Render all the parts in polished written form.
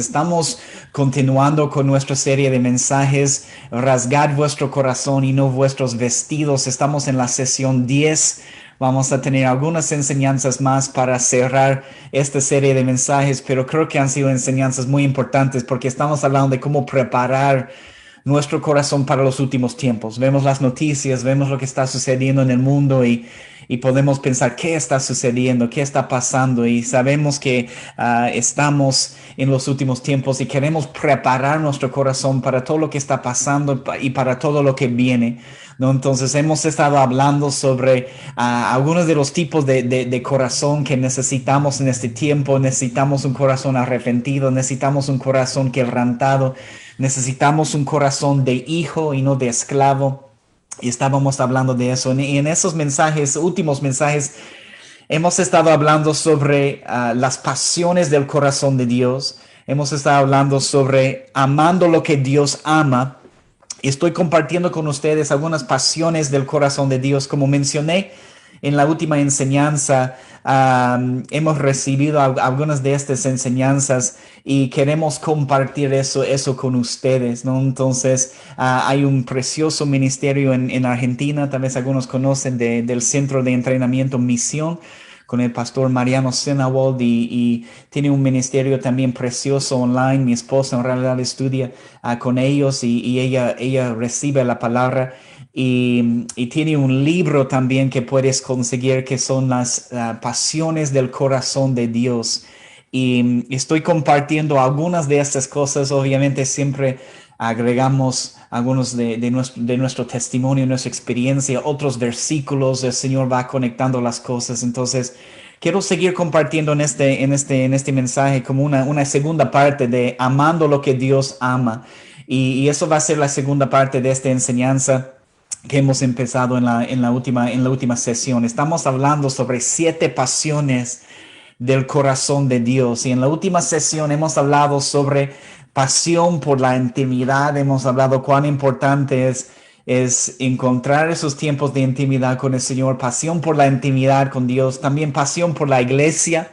Estamos continuando con nuestra serie de mensajes, Rasgad vuestro corazón y no vuestros vestidos. Estamos en la sesión 10. Vamos a tener algunas enseñanzas más para cerrar esta serie de mensajes, pero creo que han sido enseñanzas muy importantes porque estamos hablando de cómo preparar nuestro corazón para los últimos tiempos. Vemos las noticias, vemos lo que está sucediendo en el mundo y podemos pensar qué está sucediendo, qué está pasando y sabemos que estamos en los últimos tiempos y queremos preparar nuestro corazón para todo lo que está pasando y para todo lo que viene, ¿no? Entonces hemos estado hablando sobre algunos de los tipos de corazón que necesitamos en este tiempo. Necesitamos un corazón arrepentido, necesitamos un corazón quebrantado, necesitamos un corazón de hijo y no de esclavo. Y estábamos hablando de eso. Y en esos mensajes, últimos mensajes, hemos estado hablando sobre las pasiones del corazón de Dios. Hemos estado hablando sobre amando lo que Dios ama. Y estoy compartiendo con ustedes algunas pasiones del corazón de Dios. Como mencioné en la última enseñanza, hemos recibido algunas de estas enseñanzas y queremos compartir eso con ustedes, ¿no? Entonces, hay un precioso ministerio en Argentina, tal vez algunos conocen del Centro de Entrenamiento Misión, con el pastor Mariano Senawald y tiene un ministerio también precioso online. Mi esposa en realidad estudia con ellos y ella recibe la palabra y tiene un libro también que puedes conseguir que son las pasiones del corazón de Dios. Y estoy compartiendo algunas de estas cosas. Obviamente siempre agregamos algunos de nuestro testimonio, nuestra experiencia, otros versículos. El Señor va conectando las cosas. Entonces, quiero seguir compartiendo en este mensaje como una segunda parte de amando lo que Dios ama. Y eso va a ser la segunda parte de esta enseñanza que hemos empezado en la última sesión. Estamos hablando sobre 7 pasiones del corazón de Dios. Y en la última sesión hemos hablado sobre pasión por la intimidad. Hemos hablado cuán importante es encontrar esos tiempos de intimidad con el Señor, pasión por la intimidad con Dios, también pasión por la iglesia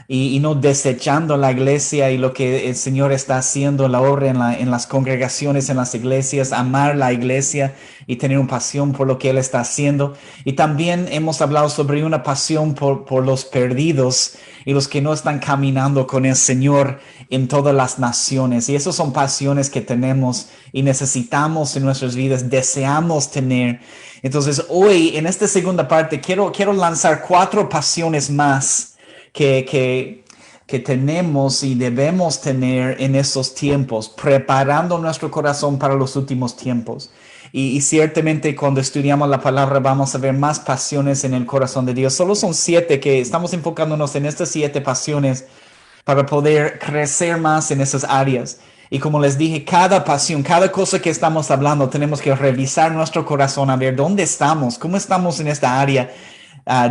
y no desechando la iglesia y lo que el Señor está haciendo, la obra en las congregaciones, en las iglesias, amar la iglesia y tener una pasión por lo que Él está haciendo. Y también hemos hablado sobre una pasión por los perdidos y los que no están caminando con el Señor en todas las naciones. Y esas son pasiones que tenemos y necesitamos en nuestras vidas, deseamos tener. Entonces hoy, en esta segunda parte, quiero lanzar 4 pasiones más que tenemos y debemos tener en esos tiempos, preparando nuestro corazón para los últimos tiempos. Y ciertamente cuando estudiamos la palabra vamos a ver más pasiones en el corazón de Dios. Solo son 7 que estamos enfocándonos en estas 7 pasiones para poder crecer más en esas áreas. Y como les dije, cada pasión, cada cosa que estamos hablando, tenemos que revisar nuestro corazón a ver dónde estamos, cómo estamos en esta área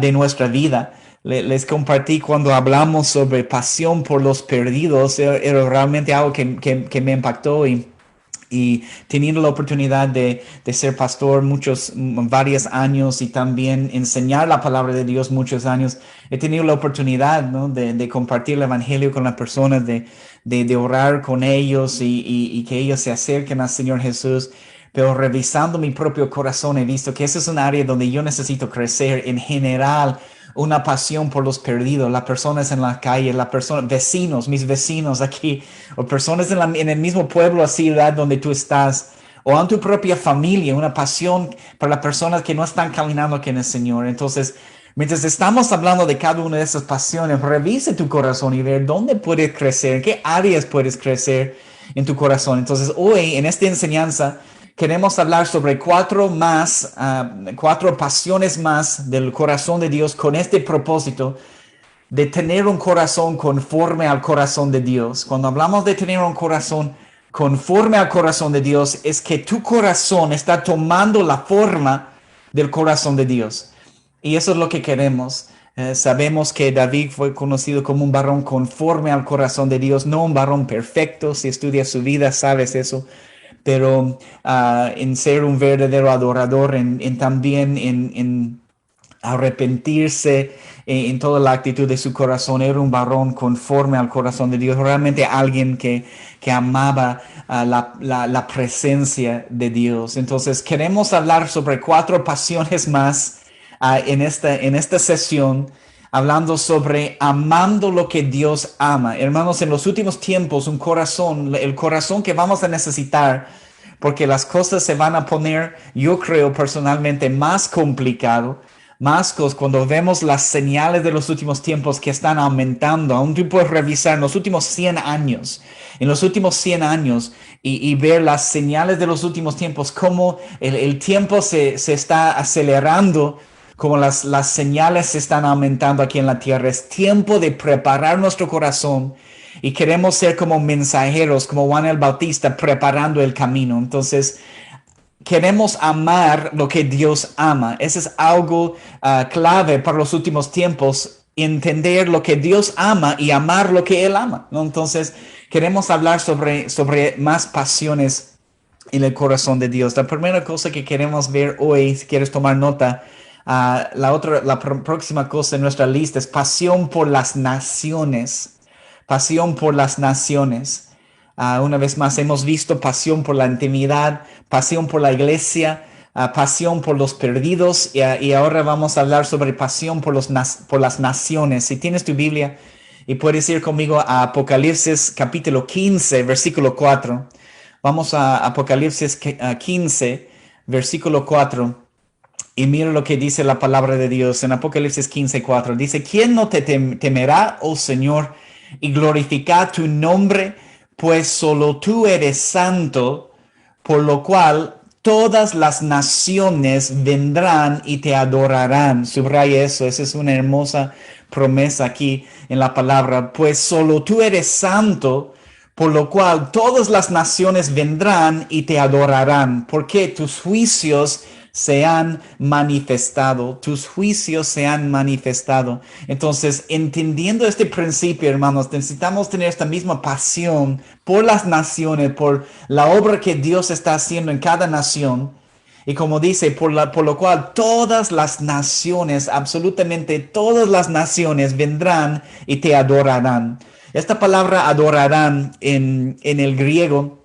de nuestra vida. Les compartí cuando hablamos sobre pasión por los perdidos, era realmente algo que me impactó y teniendo la oportunidad de ser pastor varios años y también enseñar la palabra de Dios muchos años, he tenido la oportunidad, ¿no?, de compartir el evangelio con las personas, de orar con ellos y que ellos se acerquen al Señor Jesús. Pero revisando mi propio corazón he visto que esa es un área donde yo necesito crecer en general, una pasión por los perdidos, las personas en la calle, las personas, vecinos, mis vecinos aquí, o personas en el mismo pueblo o ciudad donde tú estás, o en tu propia familia, una pasión para las personas que no están caminando con el Señor. Entonces, mientras estamos hablando de cada una de esas pasiones, revise tu corazón y ver dónde puedes crecer, en qué áreas puedes crecer en tu corazón. Entonces, hoy en esta enseñanza queremos hablar sobre 4 pasiones más del corazón de Dios con este propósito de tener un corazón conforme al corazón de Dios. Cuando hablamos de tener un corazón conforme al corazón de Dios, es que tu corazón está tomando la forma del corazón de Dios. Y eso es lo que queremos. Sabemos que David fue conocido como un varón conforme al corazón de Dios, no un varón perfecto. Si estudias su vida, sabes eso. Pero en ser un verdadero adorador, también en arrepentirse en toda la actitud de su corazón. Era un varón conforme al corazón de Dios, realmente alguien que amaba la presencia de Dios. Entonces queremos hablar sobre 4 pasiones más en esta sesión, hablando sobre amando lo que Dios ama. Hermanos, en los últimos tiempos, el corazón que vamos a necesitar, porque las cosas se van a poner, yo creo personalmente, más complicado, más cosas, cuando vemos las señales de los últimos tiempos que están aumentando. Aún tú puedes revisar en los últimos 100 años, y ver las señales de los últimos tiempos, cómo el tiempo se está acelerando, como las señales se están aumentando aquí en la tierra. Es tiempo de preparar nuestro corazón y queremos ser como mensajeros, como Juan el Bautista, preparando el camino. Entonces, queremos amar lo que Dios ama. Eso es algo clave para los últimos tiempos, entender lo que Dios ama y amar lo que Él ama, ¿no? Entonces, queremos hablar sobre más pasiones en el corazón de Dios. La primera cosa que queremos ver hoy, si quieres tomar nota, próxima cosa en nuestra lista es pasión por las naciones. Pasión por las naciones. Una vez más, hemos visto pasión por la intimidad, pasión por la iglesia, pasión por los perdidos, y ahora vamos a hablar sobre pasión por las naciones. Si tienes tu Biblia y puedes ir conmigo a Apocalipsis capítulo 15, versículo 4. Vamos a Apocalipsis 15, versículo 4. Y mira lo que dice la palabra de Dios en Apocalipsis 15:4. Dice, ¿quién no te temerá, oh Señor, y glorificar tu nombre? Pues solo tú eres santo, por lo cual todas las naciones vendrán y te adorarán. Subraya eso, esa es una hermosa promesa aquí en la palabra. Pues solo tú eres santo, por lo cual todas las naciones vendrán y te adorarán, porque tus juicios se han manifestado, tus juicios se han manifestado. Entonces, entendiendo este principio, hermanos, necesitamos tener esta misma pasión por las naciones, por la obra que Dios está haciendo en cada nación. Y como dice, por lo cual todas las naciones, absolutamente todas las naciones vendrán y te adorarán. Esta palabra adorarán en el griego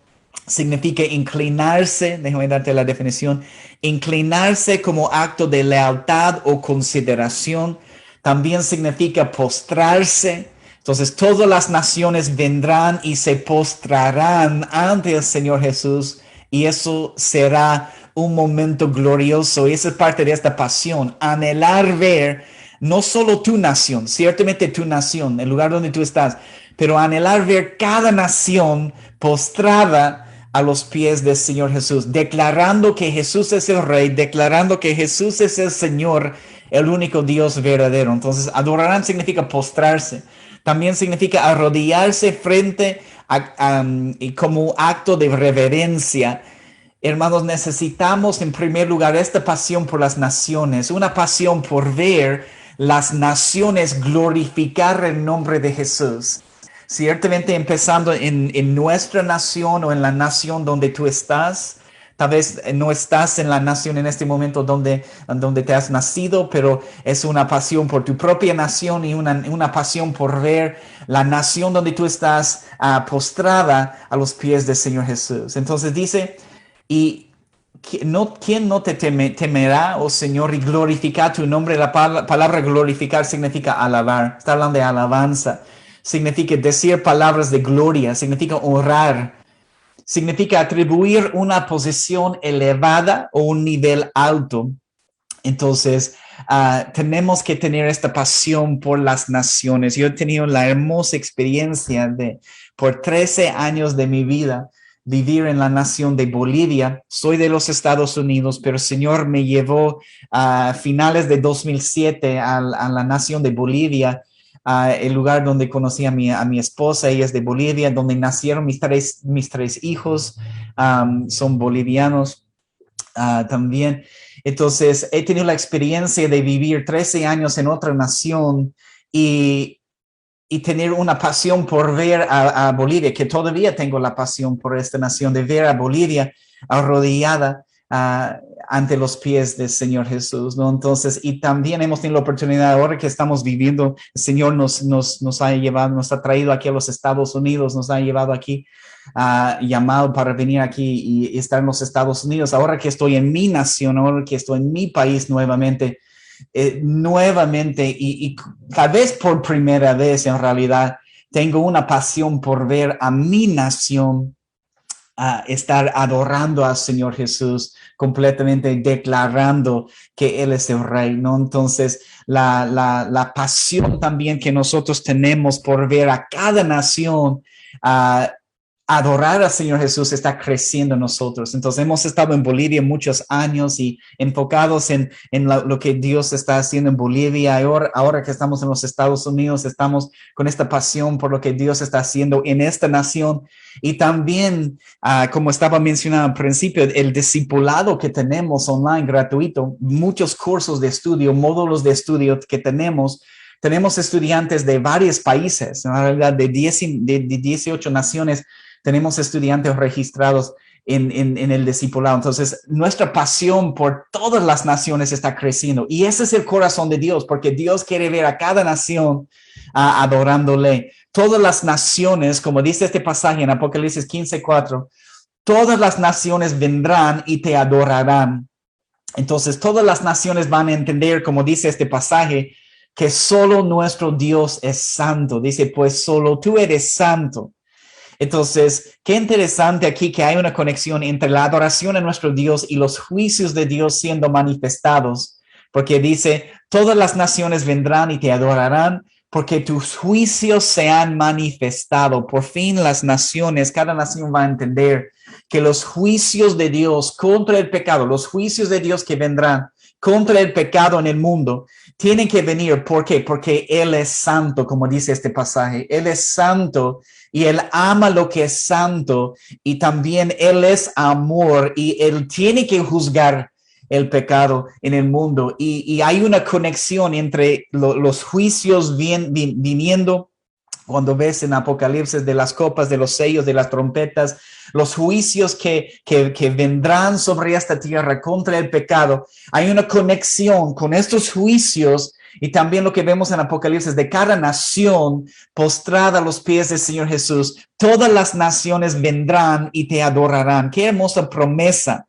significa inclinarse, déjame darte la definición, inclinarse como acto de lealtad o consideración. También significa postrarse. Entonces todas las naciones vendrán y se postrarán ante el Señor Jesús, y eso será un momento glorioso. Y esa es parte de esta pasión, anhelar ver no solo tu nación, ciertamente tu nación, el lugar donde tú estás, pero anhelar ver cada nación postrada a los pies del Señor Jesús, declarando que Jesús es el Rey, declarando que Jesús es el Señor, el único Dios verdadero. Entonces, adorarán significa postrarse. También significa arrodillarse frente y como acto de reverencia. Hermanos, necesitamos en primer lugar esta pasión por las naciones, una pasión por ver las naciones glorificar el nombre de Jesús. Ciertamente empezando en nuestra nación o en la nación donde tú estás. Tal vez no estás en la nación en este momento donde te has nacido, pero es una pasión por tu propia nación y una pasión por ver la nación donde tú estás postrada a los pies del Señor Jesús. Entonces dice, y ¿quién no te temerá, oh Señor, y glorificar tu nombre? La palabra glorificar significa alabar. Está hablando de alabanza. Significa decir palabras de gloria, significa honrar, significa atribuir una posición elevada o un nivel alto. Entonces, tenemos que tener esta pasión por las naciones. Yo he tenido la hermosa experiencia por 13 años de mi vida, vivir en la nación de Bolivia. Soy de los Estados Unidos, pero el Señor me llevó a finales de 2007 a la nación de Bolivia, el lugar donde conocí a mi esposa. Ella es de Bolivia, donde nacieron mis tres hijos, son bolivianos también. Entonces, he tenido la experiencia de vivir 13 años en otra nación y tener una pasión por ver a Bolivia, que todavía tengo la pasión por esta nación, de ver a Bolivia arrodillada ante los pies del Señor Jesús, ¿no? Entonces, y también hemos tenido la oportunidad, ahora que estamos viviendo, el Señor nos ha llevado, nos ha traído aquí a los Estados Unidos, nos ha llevado aquí, llamado para venir aquí y estar en los Estados Unidos. Ahora que estoy en mi nación, ahora que estoy en mi país nuevamente, y tal vez por primera vez en realidad, tengo una pasión por ver a mi nación estar adorando al Señor Jesús, completamente declarando que Él es el Rey, ¿no? Entonces, la pasión también que nosotros tenemos por ver a cada nación adorar al Señor Jesús está creciendo en nosotros. Entonces hemos estado en Bolivia muchos años y enfocados en lo que Dios está haciendo en Bolivia. Ahora que estamos en los Estados Unidos, estamos con esta pasión por lo que Dios está haciendo en esta nación. Y también, como estaba mencionando al principio, el discipulado que tenemos online gratuito, muchos cursos de estudio, módulos de estudio que tenemos. Tenemos estudiantes de varios países, en realidad de 18 naciones. Tenemos estudiantes registrados en el discipulado. Entonces, nuestra pasión por todas las naciones está creciendo. Y ese es el corazón de Dios, porque Dios quiere ver a cada nación adorándole. Todas las naciones, como dice este pasaje en Apocalipsis 15:4, todas las naciones vendrán y te adorarán. Entonces, todas las naciones van a entender, como dice este pasaje, que solo nuestro Dios es santo. Dice, pues solo tú eres santo. Entonces, qué interesante aquí que hay una conexión entre la adoración a nuestro Dios y los juicios de Dios siendo manifestados, porque dice, todas las naciones vendrán y te adorarán porque tus juicios se han manifestado. Por fin las naciones, cada nación va a entender que los juicios de Dios contra el pecado, los juicios de Dios que vendrán contra el pecado en el mundo, tienen que venir. ¿Por qué? Porque Él es santo, como dice este pasaje. Él es santo y Él ama lo que es santo, y también Él es amor y Él tiene que juzgar el pecado en el mundo. Y hay una conexión entre los juicios viniendo. Cuando ves en Apocalipsis de las copas, de los sellos, de las trompetas, los juicios que vendrán sobre esta tierra contra el pecado, hay una conexión con estos juicios y también lo que vemos en Apocalipsis de cada nación postrada a los pies del Señor Jesús. Todas las naciones vendrán y te adorarán. Qué hermosa promesa.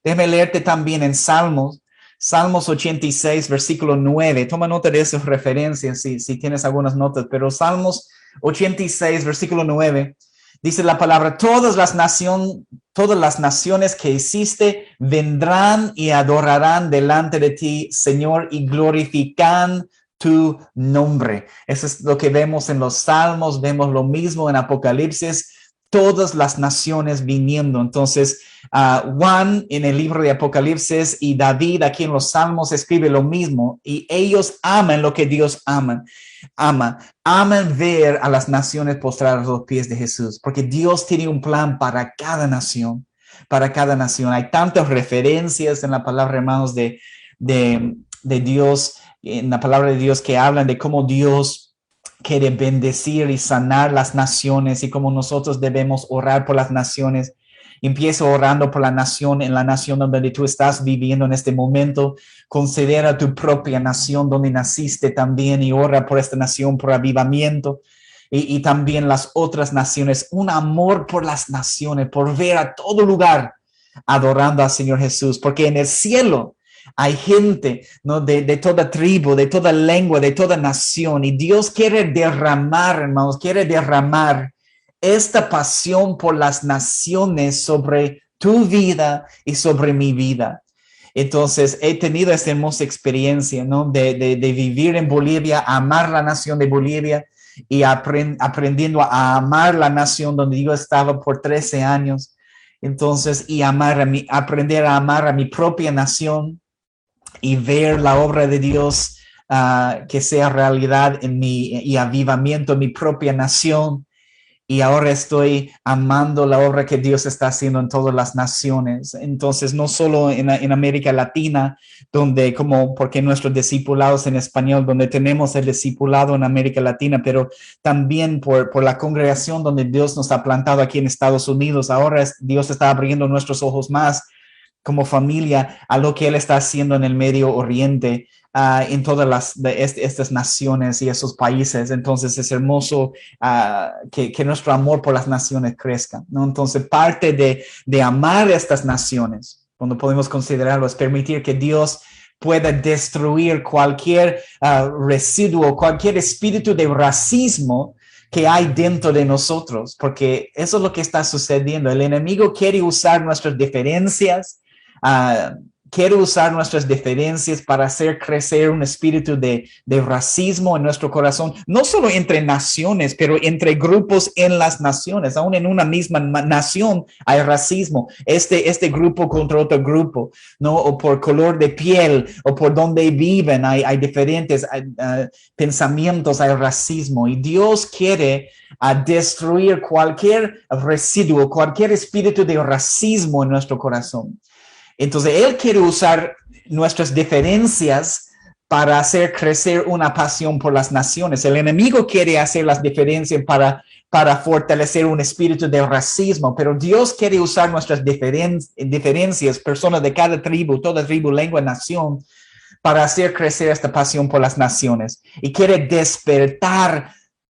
Déjame leerte también en Salmos 86, versículo 9. Toma nota de esas referencias si tienes algunas notas, pero Salmos 86, versículo 9, dice la palabra, todas las naciones que hiciste vendrán y adorarán delante de ti, Señor, y glorifican tu nombre. Eso es lo que vemos en los Salmos, vemos lo mismo en Apocalipsis, todas las naciones viniendo. Entonces, Juan en el libro de Apocalipsis y David aquí en los Salmos escribe lo mismo, y ellos aman lo que Dios ama. Aman ver a las naciones postradas a los pies de Jesús, porque Dios tiene un plan para cada nación, para cada nación. Hay tantas referencias en la palabra, hermanos, de Dios, en la palabra de Dios, que hablan de cómo Dios quiere bendecir y sanar las naciones y cómo nosotros debemos orar por las naciones. Empieza orando por la nación, en la nación donde tú estás viviendo en este momento. Considera tu propia nación donde naciste también y ora por esta nación, por avivamiento. Y también las otras naciones, un amor por las naciones, por ver a todo lugar adorando al Señor Jesús, porque en el cielo hay gente, ¿no? de toda tribu, de toda lengua, de toda nación, y Dios quiere derramar, hermanos, quiere derramar esta pasión por las naciones sobre tu vida y sobre mi vida. Entonces, he tenido esta hermosa experiencia, ¿no? de vivir en Bolivia, amar la nación de Bolivia y aprendiendo a amar la nación donde yo estaba por 13 años. Entonces, y aprender a amar a mi propia nación y ver la obra de Dios que sea realidad y avivamiento en mi propia nación. Y ahora estoy amando la obra que Dios está haciendo en todas las naciones. Entonces, no solo en América Latina, porque nuestros discipulados en español, donde tenemos el discipulado en América Latina, pero también por la congregación donde Dios nos ha plantado aquí en Estados Unidos. Ahora Dios está abriendo nuestros ojos más como familia a lo que Él está haciendo en el Medio Oriente, en todas estas naciones y esos países. Entonces es hermoso que nuestro amor por las naciones crezca, ¿no? Entonces parte de amar a estas naciones, cuando podemos considerarlo, es permitir que Dios pueda destruir cualquier residuo, cualquier espíritu de racismo que hay dentro de nosotros, porque eso es lo que está sucediendo. El enemigo quiere usar nuestras diferencias, quiere usar nuestras diferencias para hacer crecer un espíritu de racismo en nuestro corazón, no solo entre naciones, pero entre grupos en las naciones. Aún en una misma nación hay racismo, este grupo contra otro grupo, ¿no? O por color de piel, o por donde viven, hay diferentes pensamientos, hay racismo. Y Dios quiere destruir cualquier residuo, cualquier espíritu de racismo en nuestro corazón. Entonces, Él quiere usar nuestras diferencias para hacer crecer una pasión por las naciones. El enemigo quiere hacer las diferencias para fortalecer un espíritu de racismo, pero Dios quiere usar nuestras diferencias, personas de cada tribu, toda tribu, lengua, nación, para hacer crecer esta pasión por las naciones. Y quiere despertar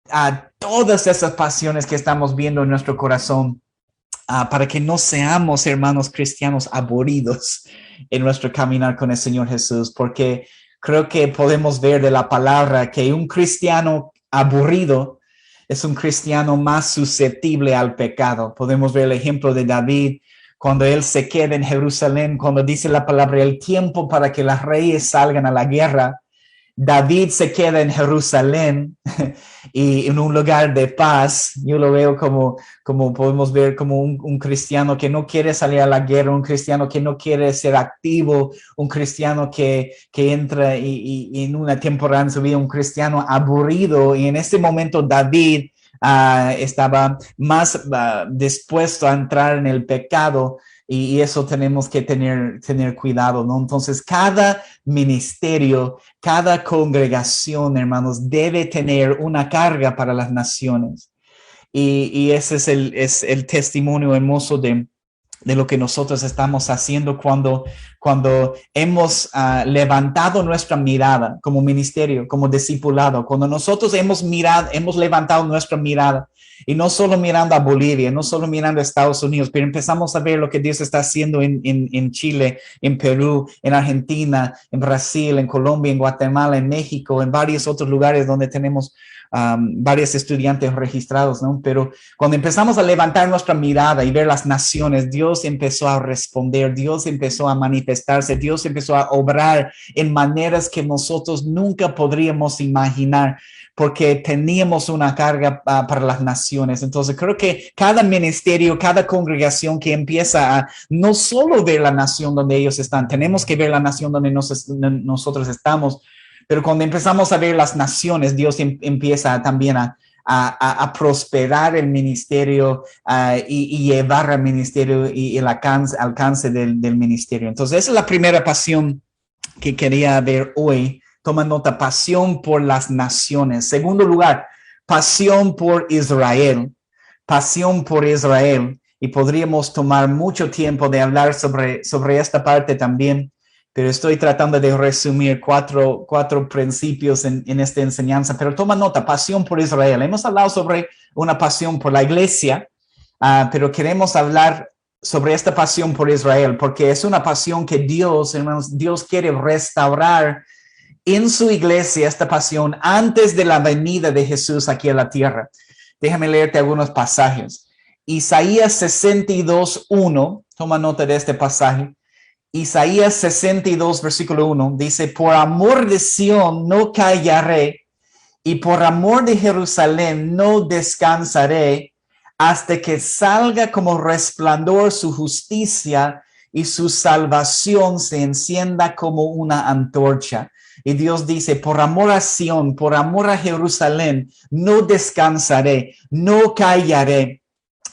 a todas esas pasiones que estamos viendo en nuestro corazón. Para que no seamos hermanos cristianos aburridos en nuestro caminar con el Señor Jesús, porque creo que podemos ver de la palabra que un cristiano aburrido es un cristiano más susceptible al pecado. Podemos ver el ejemplo de David cuando él se queda en Jerusalén, cuando dice la palabra, el tiempo para que los reyes salgan a la guerra. David se queda en Jerusalén y en un lugar de paz. Yo lo veo como podemos ver como un cristiano que no quiere salir a la guerra, un cristiano que no quiere ser activo, un cristiano que entra y en una temporada en su vida, un cristiano aburrido. Y en este momento David estaba más dispuesto a entrar en el pecado. Y eso tenemos que tener cuidado, ¿no? Entonces, cada ministerio, cada congregación, hermanos, debe tener una carga para las naciones. Y ese es el testimonio hermoso de lo que nosotros estamos haciendo cuando hemos levantado nuestra mirada como ministerio, como discipulado, cuando nosotros hemos levantado nuestra mirada y no solo mirando a Bolivia, no solo mirando a Estados Unidos, pero empezamos a ver lo que Dios está haciendo en Chile, en Perú, en Argentina, en Brasil, en Colombia, en Guatemala, en México, en varios otros lugares donde tenemos varios estudiantes registrados, ¿no? Pero cuando empezamos a levantar nuestra mirada y ver las naciones, Dios empezó a responder, Dios empezó a manifestarse, Dios empezó a obrar en maneras que nosotros nunca podríamos imaginar, porque teníamos una carga para las naciones. Entonces creo que cada ministerio, cada congregación que empieza a no solo ver la nación donde ellos están, tenemos que ver la nación donde nosotros estamos, pero cuando empezamos a ver las naciones, Dios empieza también a prosperar el ministerio y llevar al ministerio y el alcance del ministerio. Entonces esa es la primera pasión que quería ver hoy. Toma nota, pasión por las naciones. Segundo lugar, pasión por Israel. Pasión por Israel. Y podríamos tomar mucho tiempo de hablar sobre esta parte también, pero estoy tratando de resumir cuatro principios en esta enseñanza. Pero toma nota, pasión por Israel. Hemos hablado sobre una pasión por la iglesia, pero queremos hablar sobre esta pasión por Israel, porque es una pasión que Dios, hermanos, Dios quiere restaurar en su iglesia, esta pasión antes de la venida de Jesús aquí a la tierra. Déjame leerte algunos pasajes. Isaías 62:1, toma nota de este pasaje. Isaías 62, versículo 1, dice, por amor de Sión no callaré, y por amor de Jerusalén no descansaré, hasta que salga como resplandor su justicia y su salvación se encienda como una antorcha. Y Dios dice, por amor a Sión, por amor a Jerusalén, no descansaré, no callaré.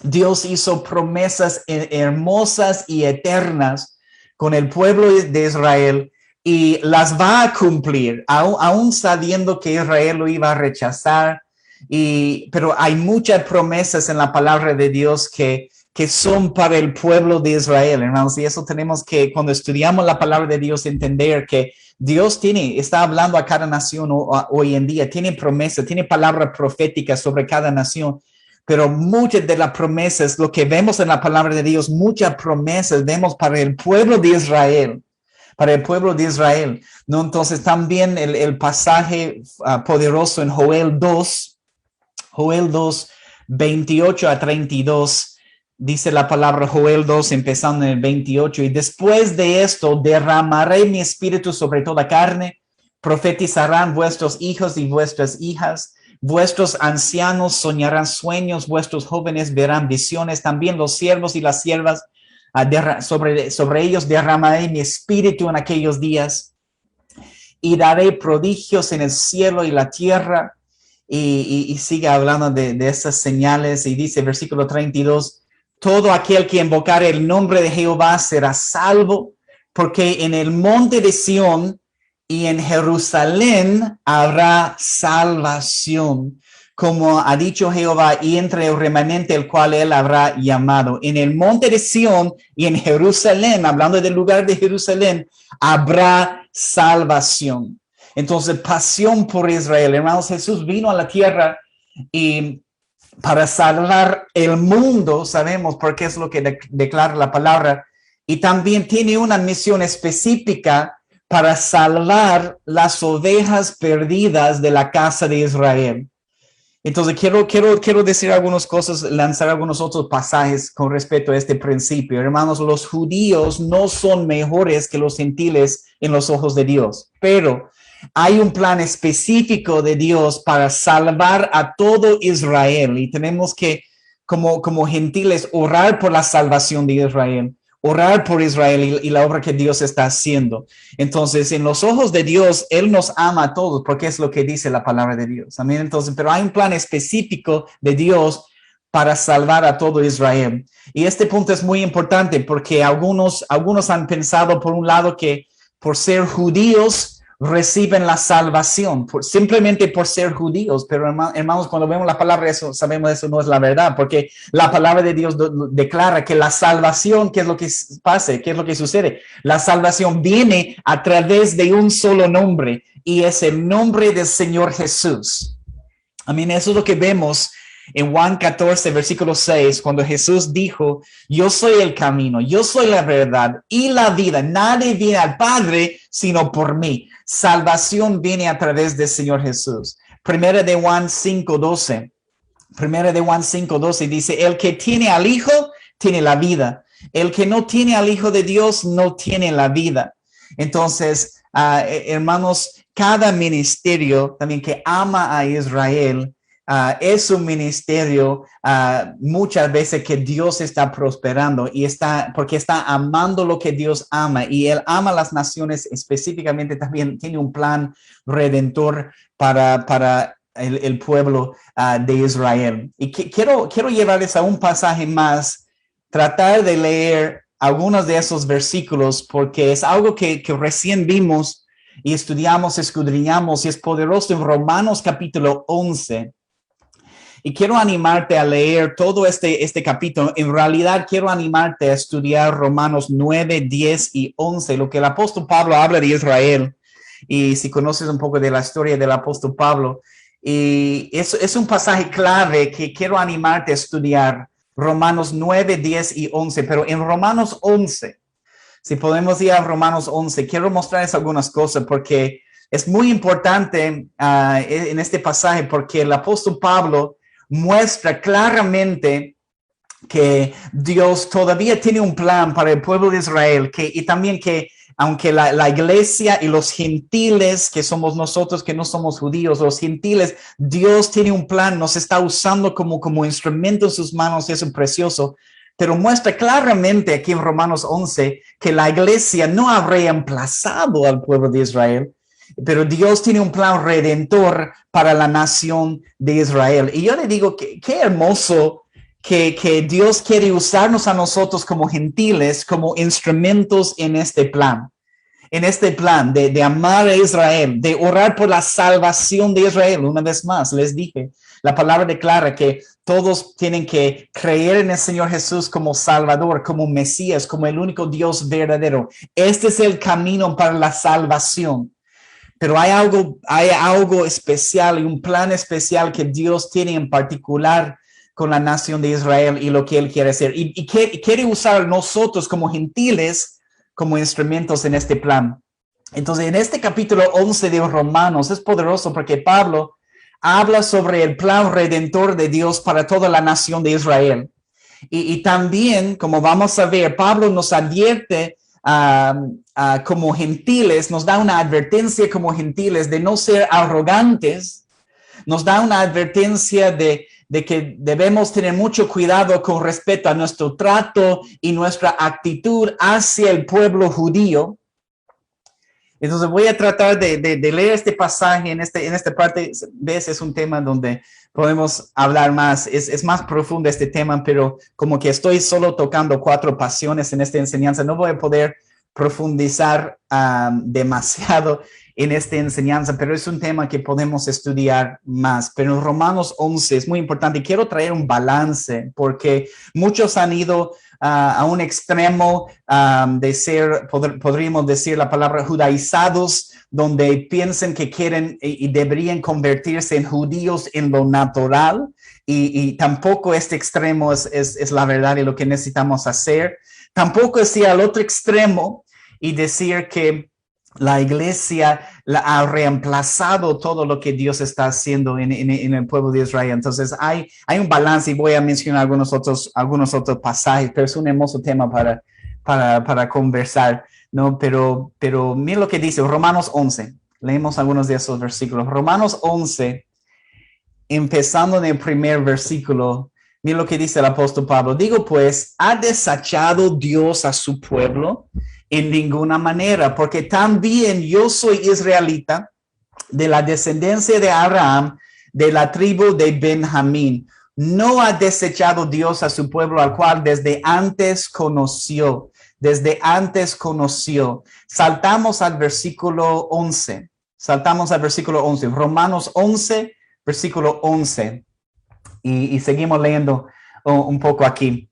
Dios hizo promesas hermosas y eternas con el pueblo de Israel y las va a cumplir, aún sabiendo que Israel lo iba a rechazar. Pero hay muchas promesas en la palabra de Dios que que son para el pueblo de Israel, hermanos. Y eso tenemos que, cuando estudiamos la palabra de Dios, entender que Dios está hablando a cada nación hoy en día, tiene promesas, tiene palabras proféticas sobre cada nación. Pero muchas de las promesas, lo que vemos en la palabra de Dios, muchas promesas vemos para el pueblo de Israel, para el pueblo de Israel, ¿no? Entonces también el pasaje poderoso en Joel 2, 28 a 32, dice la palabra Joel 2, empezando en el 28, y después de esto derramaré mi espíritu sobre toda carne, profetizarán vuestros hijos y vuestras hijas, vuestros ancianos soñarán sueños, vuestros jóvenes verán visiones, también los siervos y las siervas, sobre ellos derramaré mi espíritu en aquellos días, y daré prodigios en el cielo y la tierra, y sigue hablando de estas señales, y dice versículo 32, todo aquel que invocare el nombre de Jehová será salvo, porque en el monte de Sión y en Jerusalén habrá salvación, como ha dicho Jehová, y entre el remanente el cual él habrá llamado. En el monte de Sión y en Jerusalén, hablando del lugar de Jerusalén, habrá salvación. Entonces, pasión por Israel. Hermanos, Jesús vino a la tierra y para salvar el mundo, sabemos porque es lo que declara la palabra, y también tiene una misión específica para salvar las ovejas perdidas de la casa de Israel. Entonces quiero decir algunas cosas, lanzar algunos otros pasajes con respecto a este principio. Hermanos, los judíos no son mejores que los gentiles en los ojos de Dios, pero hay un plan específico de Dios para salvar a todo Israel, y tenemos que, como gentiles, orar por la salvación de Israel, orar por Israel y la obra que Dios está haciendo. Entonces, en los ojos de Dios, Él nos ama a todos, porque es lo que dice la palabra de Dios. Amén. Entonces, pero hay un plan específico de Dios para salvar a todo Israel. Y este punto es muy importante porque algunos han pensado, por un lado, que por ser judíos reciben la salvación, simplemente por ser judíos. Pero hermanos, cuando vemos la palabra, eso sabemos eso no es la verdad, porque la palabra de Dios declara que la salvación, ¿qué es lo que pasa? ¿Qué es lo que sucede? La salvación viene a través de un solo nombre, y es el nombre del Señor Jesús. Amén. Eso es lo que vemos en Juan 14, versículo 6, cuando Jesús dijo, yo soy el camino, yo soy la verdad y la vida. Nadie viene al Padre sino por mí. Salvación viene a través del Señor Jesús. Primera de Juan 5:12. Primera de Juan 5:12 dice, el que tiene al Hijo tiene la vida. El que no tiene al Hijo de Dios no tiene la vida. Entonces, hermanos, cada ministerio también que ama a Israel, es un ministerio muchas veces que Dios está prosperando porque está amando lo que Dios ama, y Él ama a las naciones específicamente. También tiene un plan redentor para el pueblo de Israel. Y quiero llevarles a un pasaje más, tratar de leer algunos de esos versículos, porque es algo que recién vimos y estudiamos, escudriñamos, y es poderoso en Romanos capítulo 11. Y quiero animarte a leer todo este capítulo. En realidad, quiero animarte a estudiar Romanos 9, 10 y 11, lo que el apóstol Pablo habla de Israel. Y si conoces un poco de la historia del apóstol Pablo, y es un pasaje clave que quiero animarte a estudiar. Romanos 9, 10 y 11. Pero en Romanos 11, si podemos ir a Romanos 11, quiero mostrarles algunas cosas, porque es muy importante en este pasaje, porque el apóstol Pablo muestra claramente que Dios todavía tiene un plan para el pueblo de Israel, y también que aunque la iglesia y los gentiles, que somos nosotros que no somos judíos, los gentiles, Dios tiene un plan, nos está usando como instrumento en sus manos, y es un precioso. Pero muestra claramente aquí en Romanos 11 que la iglesia no ha reemplazado al pueblo de Israel, pero Dios tiene un plan redentor para la nación de Israel. Y yo le digo que qué hermoso que Dios quiere usarnos a nosotros como gentiles, como instrumentos en este plan de amar a Israel, de orar por la salvación de Israel. Una vez más, les dije, la palabra declara que Todos tienen que creer en el Señor Jesús como Salvador, como Mesías, como el único Dios verdadero. Este es el camino para la salvación. Pero hay algo especial y un plan especial que Dios tiene en particular con la nación de Israel y lo que Él quiere hacer. Y quiere usar nosotros como gentiles como instrumentos en este plan. Entonces, en este capítulo 11 de Romanos es poderoso porque Pablo habla sobre el plan redentor de Dios para toda la nación de Israel. Y también, como vamos a ver, Pablo nos advierte como gentiles, nos da una advertencia como gentiles de no ser arrogantes, nos da una advertencia de que debemos tener mucho cuidado con respecto a nuestro trato y nuestra actitud hacia el pueblo judío. Entonces voy a tratar de leer este pasaje en esta parte. Ves, es un tema donde podemos hablar más, es más profundo este tema, pero como que estoy solo tocando 4 pasiones en esta enseñanza, no voy a poder profundizar demasiado en esta enseñanza, pero es un tema que podemos estudiar más. Pero en Romanos 11 es muy importante y quiero traer un balance porque muchos han ido a un extremo de ser, podríamos decir la palabra judaizados, donde piensan que quieren y deberían convertirse en judíos en lo natural, y tampoco este extremo es la verdad y lo que necesitamos hacer. Tampoco es ir al otro extremo y decir que la iglesia ha reemplazado todo lo que Dios está haciendo en el pueblo de Israel. Entonces hay un balance y voy a mencionar algunos otros pasajes, pero es un hermoso tema para conversar, ¿no? Pero mira lo que dice Romanos 11. Leemos algunos de esos versículos. Romanos 11, empezando en el primer versículo, mira lo que dice el apóstol Pablo. Digo pues, ¿ha desechado Dios a su pueblo? En ninguna manera, porque también yo soy israelita, de la descendencia de Abraham, de la tribu de Benjamín. No ha desechado Dios a su pueblo, al cual desde antes conoció. Desde antes conoció. Saltamos al versículo 11. Romanos 11, versículo 11. Y seguimos leyendo un poco aquí.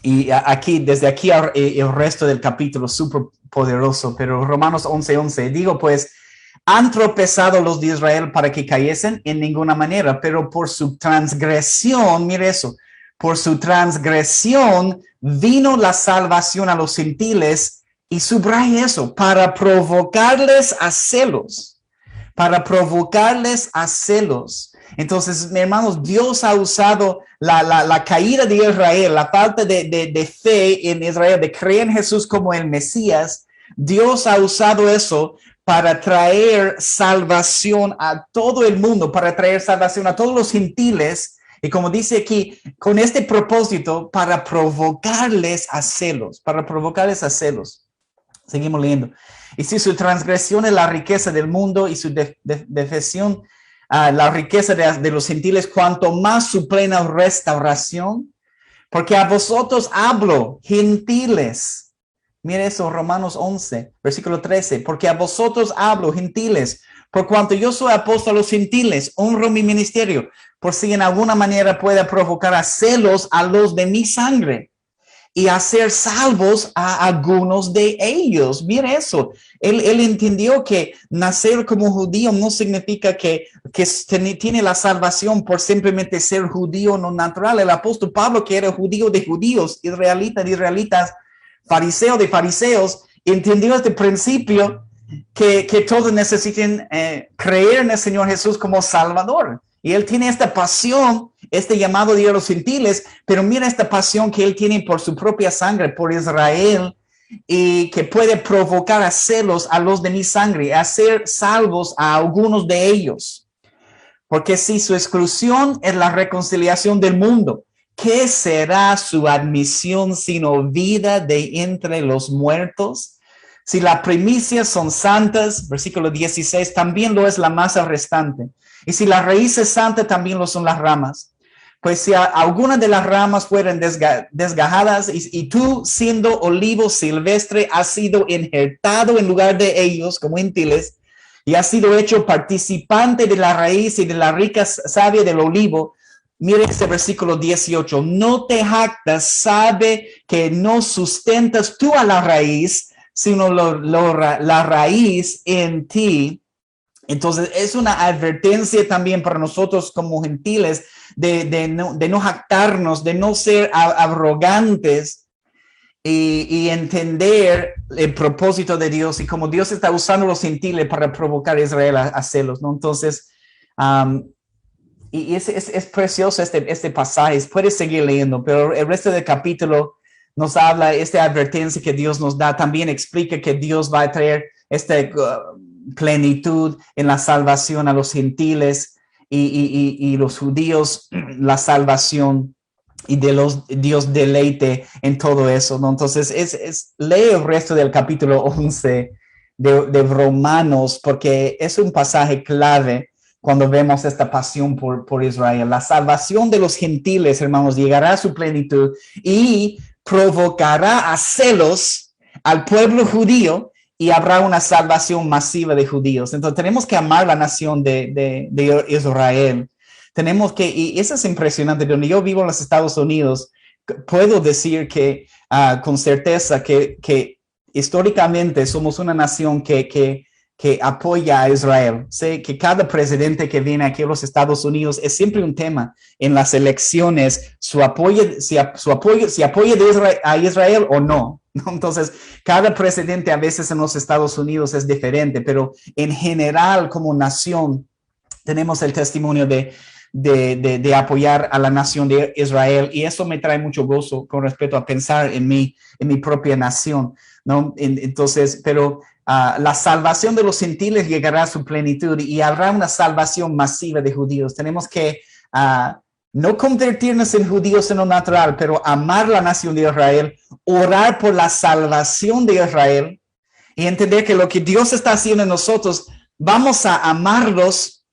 Y desde aquí el resto del capítulo, súper poderoso, pero Romanos 11:11, digo pues, ¿han tropezado los de Israel para que cayesen? En ninguna manera, pero por su transgresión, mire eso, por su transgresión vino la salvación a los gentiles, y subraya eso, para provocarles a celos. Entonces, hermanos, Dios ha usado la caída de Israel, la falta de fe en Israel, de creer en Jesús como el Mesías. Dios ha usado eso para traer salvación a todo el mundo, para traer salvación a todos los gentiles. Y como dice aquí, con este propósito, para provocarles a celos. Seguimos leyendo. Y si su transgresión es la riqueza del mundo y su defección, la riqueza de los gentiles, cuanto más su plena restauración, porque a vosotros hablo, gentiles. Mire eso, Romanos 11, versículo 13. Porque a vosotros hablo, gentiles, por cuanto yo soy apóstol a los gentiles, honro mi ministerio, por si en alguna manera pueda provocar a celos a los de mi sangre y hacer salvos a algunos de ellos. Mire eso. Él entendió que nacer como judío no significa que tiene la salvación por simplemente ser judío no natural. El apóstol Pablo, que era judío de judíos, israelita de israelitas, fariseo de fariseos, entendió este principio que todos necesitan creer en el Señor Jesús como Salvador. Y él tiene esta pasión, este llamado de los gentiles, pero mira esta pasión que él tiene por su propia sangre, por Israel, y que puede provocar a celos a los de mi sangre, hacer salvos a algunos de ellos. Porque si su exclusión es la reconciliación del mundo, ¿qué será su admisión sino vida de entre los muertos? Si las primicias son santas, versículo 16, también lo es la masa restante. Y si la raíz es santa, también lo son las ramas. Pues si algunas de las ramas fueran desgajadas y tú, siendo olivo silvestre, has sido injertado en lugar de ellos como gentiles y has sido hecho participante de la raíz y de la rica savia del olivo, Mire este versículo 18. No te jactas, sabe que no sustentas tú a la raíz, sino la raíz en ti. Entonces es una advertencia también para nosotros como gentiles de no jactarnos, de no ser arrogantes y entender el propósito de Dios y cómo Dios está usando los gentiles para provocar a Israel a celos, ¿no? Entonces, y es precioso este pasaje. Puedes seguir leyendo, pero el resto del capítulo nos habla esta advertencia que Dios nos da. También explica que Dios va a traer esta plenitud en la salvación a los gentiles y los judíos, la salvación y de los Dios deleite en todo eso, ¿no? Entonces, lee el resto del capítulo 11 de Romanos, porque es un pasaje clave cuando vemos esta pasión por Israel. La salvación de los gentiles, hermanos, llegará a su plenitud y provocará a celos al pueblo judío y habrá una salvación masiva de judíos. Entonces tenemos que amar la nación de Israel. Tenemos que, y eso es impresionante, donde yo vivo en los Estados Unidos, puedo decir que con certeza que históricamente somos una nación que apoya a Israel. Sé que cada presidente que viene aquí a los Estados Unidos es siempre un tema en las elecciones, si apoya a Israel o no. Entonces, cada presidente a veces en los Estados Unidos es diferente, pero en general como nación tenemos el testimonio de apoyar a la nación de Israel, y eso me trae mucho gozo con respecto a pensar en mi propia nación, ¿no? Entonces, pero la salvación de los gentiles llegará a su plenitud y habrá una salvación masiva de judíos. Tenemos que no convertirnos en judíos en lo natural, pero amar la nación de Israel, orar por la salvación de Israel y entender que lo que Dios está haciendo en nosotros, vamos a amarlos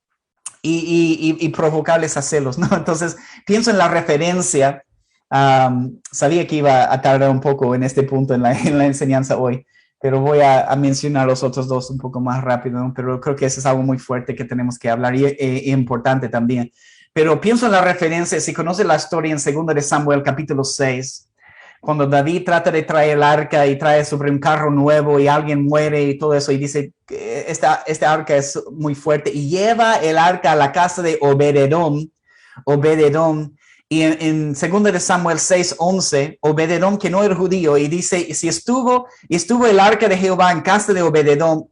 y provocarles a celos, ¿no? Entonces, pienso en la referencia. Sabía que iba a tardar un poco en este punto en la enseñanza hoy, pero voy a mencionar los otros dos un poco más rápido, ¿no? Pero creo que eso es algo muy fuerte que tenemos que hablar y importante también. Pero pienso en la referencia, si conoce la historia en 2 de Samuel, capítulo 6, cuando David trata de traer el arca y trae sobre un carro nuevo y alguien muere y todo eso, y dice que esta arca es muy fuerte, y lleva el arca a la casa de Obed-edom, y en 2 de Samuel 6:11, Obed-edom, que no era judío, y dice, si estuvo el arca de Jehová en casa de Obed-edom,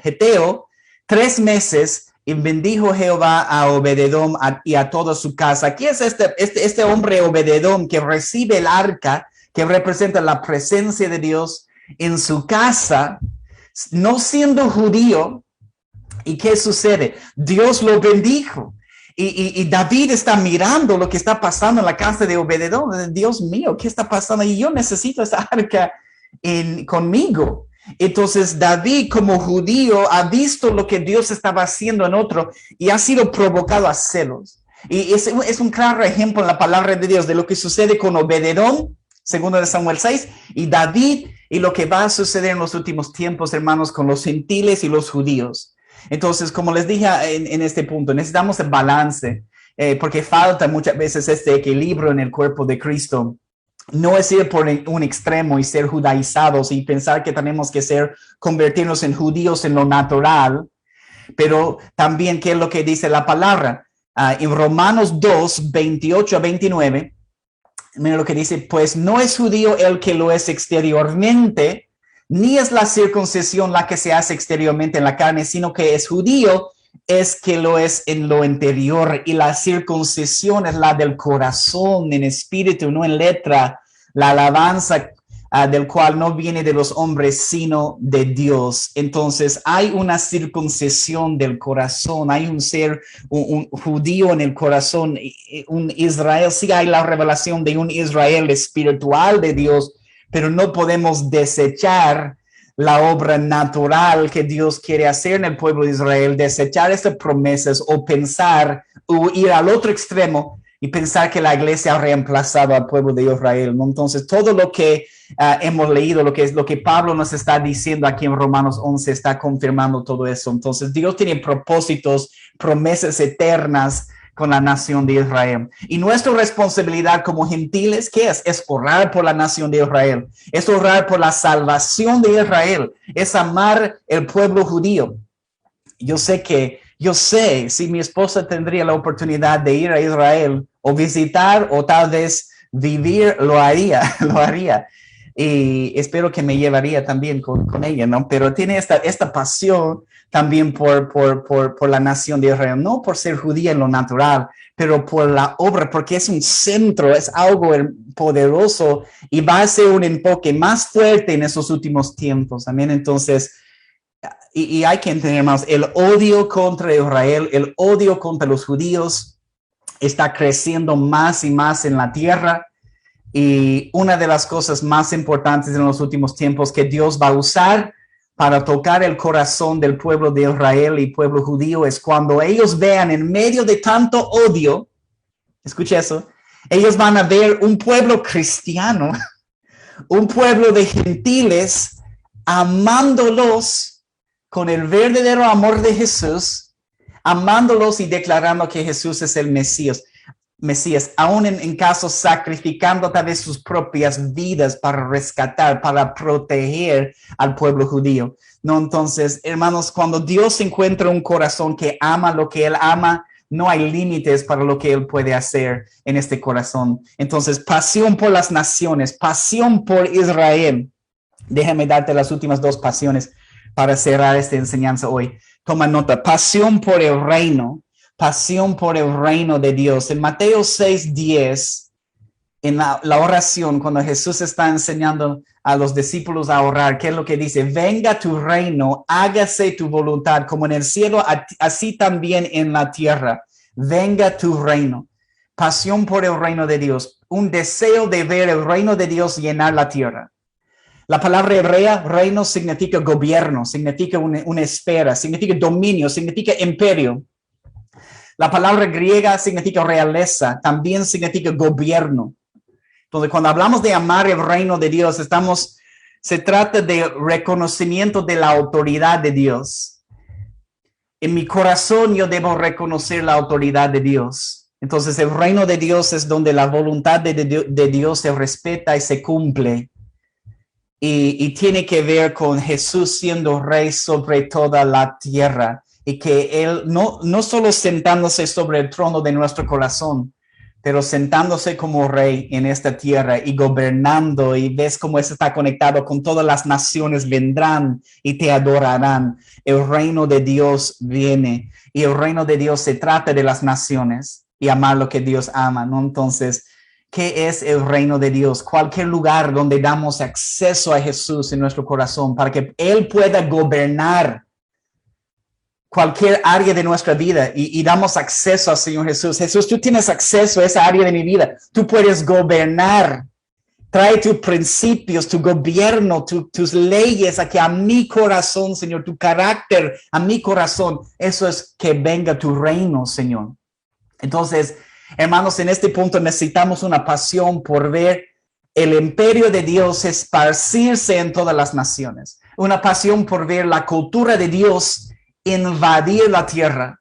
Geteo, 3 meses, y bendijo Jehová a Obed-edom y a toda su casa. Aquí es este hombre Obed-edom que recibe el arca, que representa la presencia de Dios en su casa, no siendo judío. ¿Y qué sucede? Dios lo bendijo. Y David está mirando lo que está pasando en la casa de Obed-edom. Dios mío, ¿qué está pasando? Y yo necesito esa arca conmigo. Entonces David, como judío, ha visto lo que Dios estaba haciendo en otro y ha sido provocado a celos. Y es un claro ejemplo en la palabra de Dios de lo que sucede con Obed-edom, 2 de Samuel 6, y David, y lo que va a suceder en los últimos tiempos, hermanos, con los gentiles y los judíos. Entonces, como les dije en este punto, necesitamos el balance, porque falta muchas veces este equilibrio en el cuerpo de Cristo. No es ir por un extremo y ser judaizados y pensar que tenemos que convertirnos en judíos en lo natural, pero también qué es lo que dice la palabra. En Romanos 2, 28 a 29, mira lo que dice: pues no es judío el que lo es exteriormente, ni es la circuncisión la que se hace exteriormente en la carne, sino que es judío es que lo es en lo interior, y la circuncisión es la del corazón, en espíritu, no en letra, la alabanza del cual no viene de los hombres, sino de Dios. Entonces hay una circuncisión del corazón, hay un judío en el corazón, un Israel. Sí hay la revelación de un Israel espiritual de Dios, pero no podemos desechar la obra natural que Dios quiere hacer en el pueblo de Israel, desechar estas promesas o pensar o ir al otro extremo y pensar que la iglesia ha reemplazado al pueblo de Israel, ¿no? Entonces, todo lo que hemos leído, lo que Pablo nos está diciendo aquí en Romanos 11, está confirmando todo eso. Entonces, Dios tiene propósitos, promesas eternas con la nación de Israel. Y nuestra responsabilidad como gentiles, ¿qué es? Es orar por la nación de Israel. Es orar por la salvación de Israel. Es amar el pueblo judío. Yo sé, si mi esposa tendría la oportunidad de ir a Israel o visitar o tal vez vivir, lo haría, lo haría. Y espero que me llevaría también con ella, ¿no? Pero tiene esta pasión también por la nación de Israel, no por ser judía en lo natural, pero por la obra, porque es un centro, es algo poderoso y va a ser un enfoque más fuerte en esos últimos tiempos. Amén. Entonces, y hay que entender, hermanos, el odio contra Israel, el odio contra los judíos está creciendo más y más en la tierra. Y una de las cosas más importantes en los últimos tiempos que Dios va a usar para tocar el corazón del pueblo de Israel y pueblo judío es cuando ellos vean en medio de tanto odio, escuche eso, ellos van a ver un pueblo cristiano, un pueblo de gentiles amándolos con el verdadero amor de Jesús, amándolos y declarando que Jesús es el Mesías, aún en casos sacrificando tal vez sus propias vidas para rescatar, para proteger al pueblo judío. No, entonces, hermanos, cuando Dios encuentra un corazón que ama lo que Él ama, no hay límites para lo que Él puede hacer en este corazón. Entonces, pasión por las naciones, pasión por Israel. Déjame darte las últimas dos pasiones para cerrar esta enseñanza hoy. Toma nota, pasión por el reino. Pasión por el reino de Dios. En Mateo 6:10, en la oración, cuando Jesús está enseñando a los discípulos a orar, ¿qué es lo que dice? Venga tu reino, hágase tu voluntad, como en el cielo, así también en la tierra. Venga tu reino. Pasión por el reino de Dios. Un deseo de ver el reino de Dios llenar la tierra. La palabra hebrea, reino, significa gobierno, significa una esfera, significa dominio, significa imperio. La palabra griega significa realeza, también significa gobierno. Entonces, cuando hablamos de amar el reino de Dios, se trata de reconocimiento de la autoridad de Dios. En mi corazón yo debo reconocer la autoridad de Dios. Entonces, el reino de Dios es donde la voluntad de Dios se respeta y se cumple. Y tiene que ver con Jesús siendo rey sobre toda la tierra. Y que Él no solo sentándose sobre el trono de nuestro corazón, pero sentándose como rey en esta tierra y gobernando, y ves cómo eso está conectado con todas las naciones vendrán y te adorarán. El reino de Dios viene y el reino de Dios se trata de las naciones y amar lo que Dios ama, ¿no? Entonces, ¿qué es el reino de Dios? Cualquier lugar donde damos acceso a Jesús en nuestro corazón para que Él pueda gobernar cualquier área de nuestra vida y damos acceso al Señor Jesús. Jesús, tú tienes acceso a esa área de mi vida. Tú puedes gobernar. Trae tus principios, tu gobierno, tus leyes aquí a mi corazón, Señor, tu carácter a mi corazón. Eso es que venga tu reino, Señor. Entonces, hermanos, en este punto necesitamos una pasión por ver el imperio de Dios esparcirse en todas las naciones. Una pasión por ver la cultura de Dios invadir la tierra,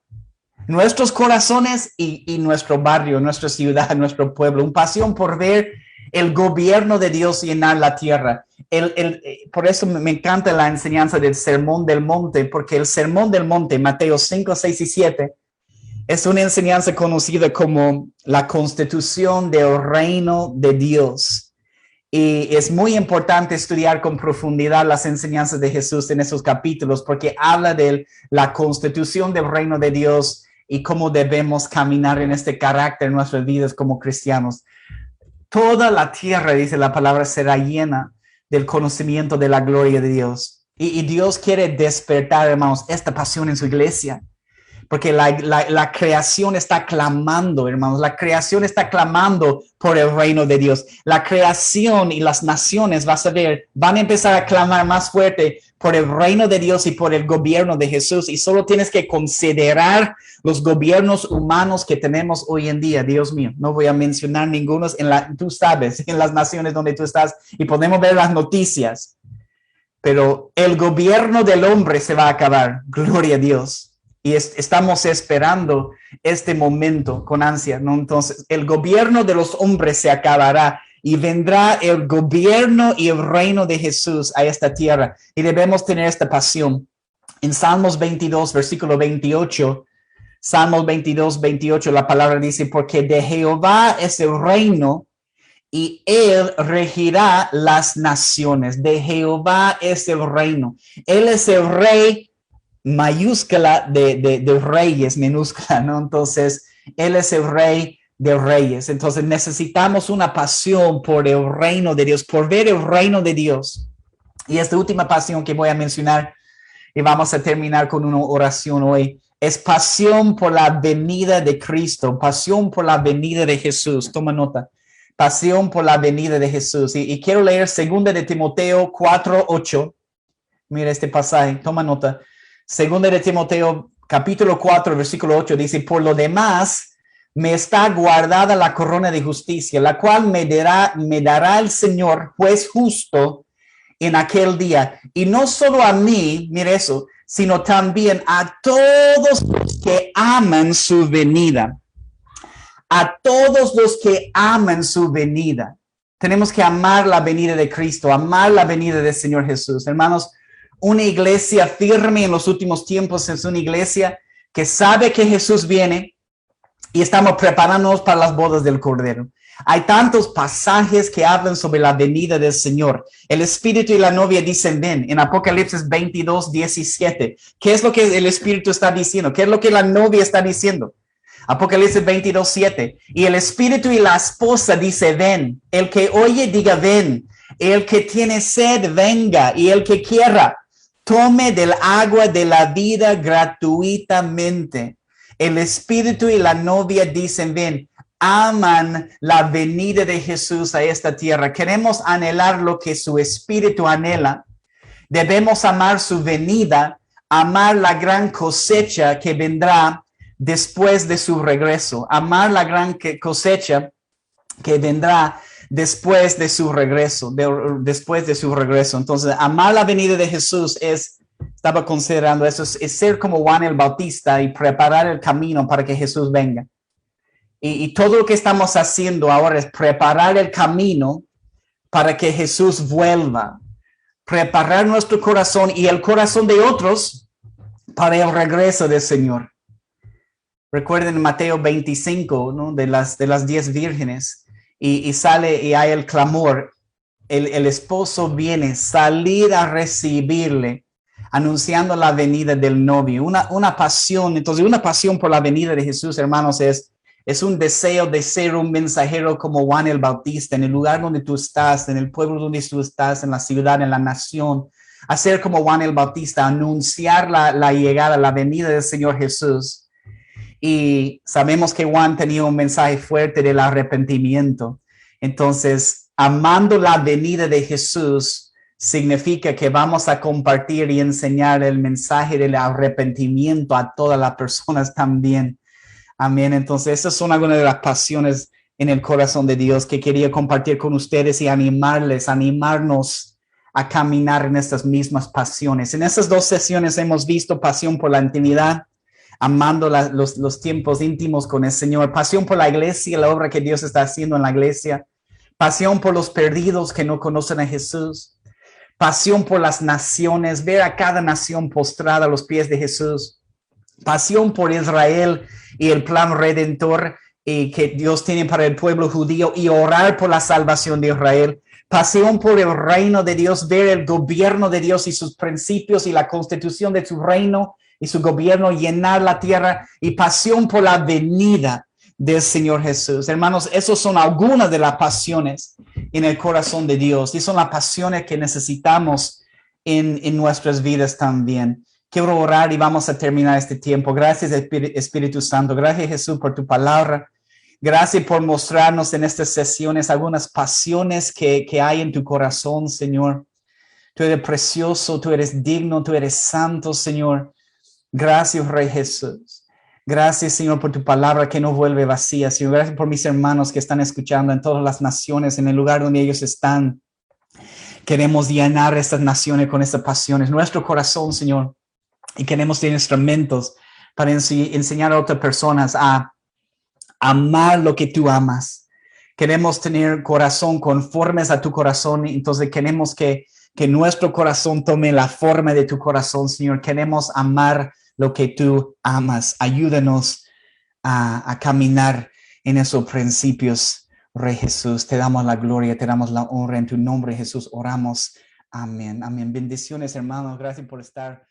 nuestros corazones y nuestro barrio, nuestra ciudad, nuestro pueblo. Una pasión por ver el gobierno de Dios llenar la tierra. Por eso me encanta la enseñanza del Sermón del Monte, porque el Sermón del Monte, Mateo 5, 6 y 7, es una enseñanza conocida como la constitución del reino de Dios. Y es muy importante estudiar con profundidad las enseñanzas de Jesús en esos capítulos, porque habla de la constitución del reino de Dios y cómo debemos caminar en este carácter en nuestras vidas como cristianos. Toda la tierra, dice la palabra, será llena del conocimiento de la gloria de Dios. Y Dios quiere despertar, hermanos, esta pasión en su iglesia. Porque la creación está clamando, hermanos. La creación está clamando por el reino de Dios. La creación y las naciones, vas a ver, van a empezar a clamar más fuerte por el reino de Dios y por el gobierno de Jesús. Y solo tienes que considerar los gobiernos humanos que tenemos hoy en día. Dios mío, no voy a mencionar ningunos tú sabes, en las naciones donde tú estás. Y podemos ver las noticias. Pero el gobierno del hombre se va a acabar. Gloria a Dios. y estamos esperando este momento con ansia, ¿no? Entonces, el gobierno de los hombres se acabará y vendrá el gobierno y el reino de Jesús a esta tierra. Y debemos tener esta pasión. En Salmos 22, versículo 28, Salmos 22, 28, la palabra dice, porque de Jehová es el reino y él regirá las naciones. De Jehová es el reino. Él es el rey mayúscula de reyes, minúscula, ¿no? Entonces, él es el rey de reyes. Entonces, necesitamos una pasión por el reino de Dios, por ver el reino de Dios. Y esta última pasión que voy a mencionar, y vamos a terminar con una oración hoy, es pasión por la venida de Cristo, pasión por la venida de Jesús. Toma nota. Pasión por la venida de Jesús. Y quiero leer 2 de Timoteo 4:8. Mira este pasaje, toma nota. 2 de Timoteo, capítulo 4, versículo 8, dice, por lo demás, me está guardada la corona de justicia, la cual me dará el Señor, juez justo, en aquel día. Y no solo a mí, mire eso, sino también a todos los que aman su venida. A todos los que aman su venida. Tenemos que amar la venida de Cristo, amar la venida del Señor Jesús. Hermanos, una iglesia firme en los últimos tiempos es una iglesia que sabe que Jesús viene y estamos preparándonos para las bodas del Cordero. Hay tantos pasajes que hablan sobre la venida del Señor. El Espíritu y la novia dicen ven, en Apocalipsis 22, 17. ¿Qué es lo que el Espíritu está diciendo? ¿Qué es lo que la novia está diciendo? Apocalipsis 22, 7. Y el Espíritu y la esposa dice ven. El que oye diga ven. El que tiene sed venga. Y el que quiera tome del agua de la vida gratuitamente. El Espíritu y la novia dicen ven. Aman la venida de Jesús a esta tierra. Queremos anhelar lo que su Espíritu anhela. Debemos amar su venida, amar la gran cosecha que vendrá después de su regreso. Amar la gran cosecha que vendrá después de su regreso. Después de su regreso. Entonces, amar la venida de Jesús estaba considerando eso, es ser como Juan el Bautista y preparar el camino para que Jesús venga. Y todo lo que estamos haciendo ahora es preparar el camino para que Jesús vuelva. Preparar nuestro corazón y el corazón de otros para el regreso del Señor. Recuerden Mateo 25, ¿no? de las 10 vírgenes. Y sale y hay el clamor. El esposo viene, salir a recibirle, anunciando la venida del novio. Una pasión. Entonces, una pasión por la venida de Jesús, hermanos, es un deseo de ser un mensajero como Juan el Bautista en el lugar donde tú estás, en el pueblo donde tú estás, en la ciudad, en la nación. Hacer como Juan el Bautista, anunciar la llegada, la venida del Señor Jesús. Y sabemos que Juan tenía un mensaje fuerte del arrepentimiento. Entonces, amando la venida de Jesús significa que vamos a compartir y enseñar el mensaje del arrepentimiento a todas las personas también. Amén. Entonces, esas son algunas de las pasiones en el corazón de Dios que quería compartir con ustedes y animarnos a caminar en estas mismas pasiones. En estas 2 sesiones hemos visto pasión por la intimidad, amando los tiempos íntimos con el Señor, pasión por la iglesia, la obra que Dios está haciendo en la iglesia, pasión por los perdidos que no conocen a Jesús, pasión por las naciones, ver a cada nación postrada a los pies de Jesús, pasión por Israel y el plan redentor que Dios tiene para el pueblo judío y orar por la salvación de Israel. Pasión por el reino de Dios, ver el gobierno de Dios y sus principios y la constitución de su reino y su gobierno llenar la tierra. Y pasión por la venida del Señor Jesús. Hermanos, esos son algunas de las pasiones en el corazón de Dios. Y son las pasiones que necesitamos en nuestras vidas también. Quiero orar y vamos a terminar este tiempo. Gracias, Espíritu Santo. Gracias, Jesús, por tu palabra. Gracias por mostrarnos en estas sesiones algunas pasiones que hay en tu corazón, Señor. Tú eres precioso, tú eres digno, tú eres santo, Señor. Gracias, Rey Jesús. Gracias, Señor, por tu palabra que no vuelve vacía, Señor. Gracias por mis hermanos que están escuchando en todas las naciones, en el lugar donde ellos están. Queremos llenar estas naciones con estas pasiones. Nuestro corazón, Señor. Y queremos ser instrumentos para enseñar a otras personas a amar lo que tú amas. Queremos tener corazón conformes a tu corazón, entonces queremos que nuestro corazón tome la forma de tu corazón, Señor. Queremos amar lo que tú amas. Ayúdanos a caminar en esos principios, Rey Jesús. Te damos la gloria, te damos la honra. En tu nombre, Jesús, oramos. Amén. Amén. Bendiciones, hermanos. Gracias por estar